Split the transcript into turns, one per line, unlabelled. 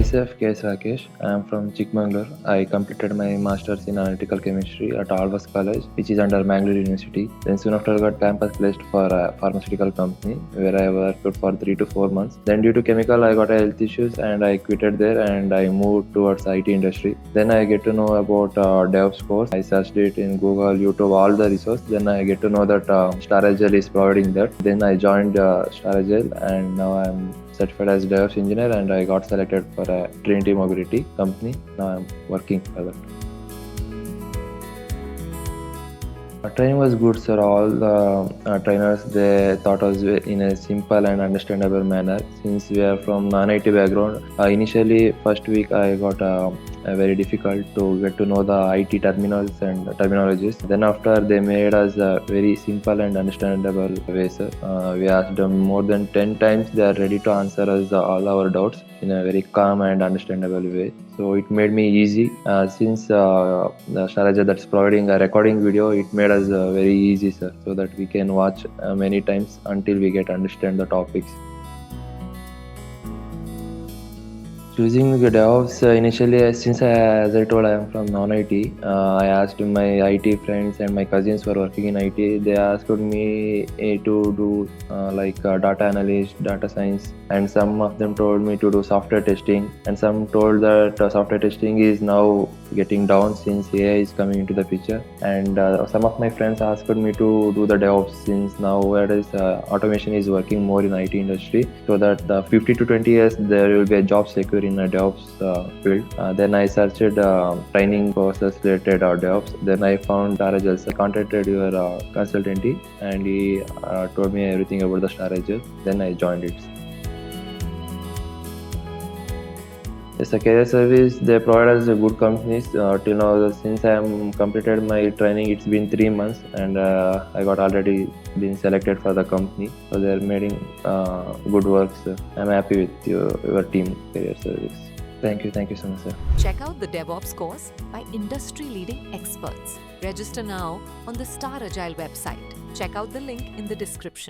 Myself, K. Rakesh. I am from Chikmagalur. I completed my Masters in Analytical Chemistry at Alvas College, which is under Mangalore University. Then soon after I got campus placed for a pharmaceutical company where I worked for 3 to 4 months. Then due to chemical, I got health issues and I quitted there and I moved towards IT industry. Then I get to know about DevOps course. I searched it in Google, YouTube, all the resources. Then I get to know that Staragel is providing that. Then I joined Staragel and now I'm certified as DevOps engineer and I got selected for a Trinity Mobility company. Now I'm working for that. Training was good, sir. All the trainers, they taught us in a simple and understandable manner. Since we are from non-IT background, initially first week I got very difficult to get to know the IT terminals and terminologies. Then after they made us very simple and understandable way, sir. We asked them more than 10 times. They are ready to answer us all our doubts in a very calm and understandable way. So it made me easy. Since the Sharaja that's providing a recording video, it made us very easy, sir, so that we can watch many times until we get understand the topics. Choosing the DevOps initially, since as I told, I am from non-IT. I asked my IT friends and my cousins who are working in IT. They asked me to do data analyst, data science, and some of them told me to do software testing, and some told that software testing is now getting down since AI is coming into the picture. And some of my friends asked me to do the DevOps since nowadays automation is working more in IT industry, so that the 50 to 20 years there will be a job secure in a DevOps field. Then I searched training courses related to DevOps. Then I found Staragel. I contacted your consultancy and he told me everything about the Staragel. Then I joined it. It's a career service. They provide us good companies. Till now, since I am completed my training, it's been 3 months, and I got already been selected for the company. So they're making good works. I'm happy with your team career service. Thank you so much, sir.
Check out the DevOps course by industry-leading experts. Register now on the Star Agile website. Check out the link in the description.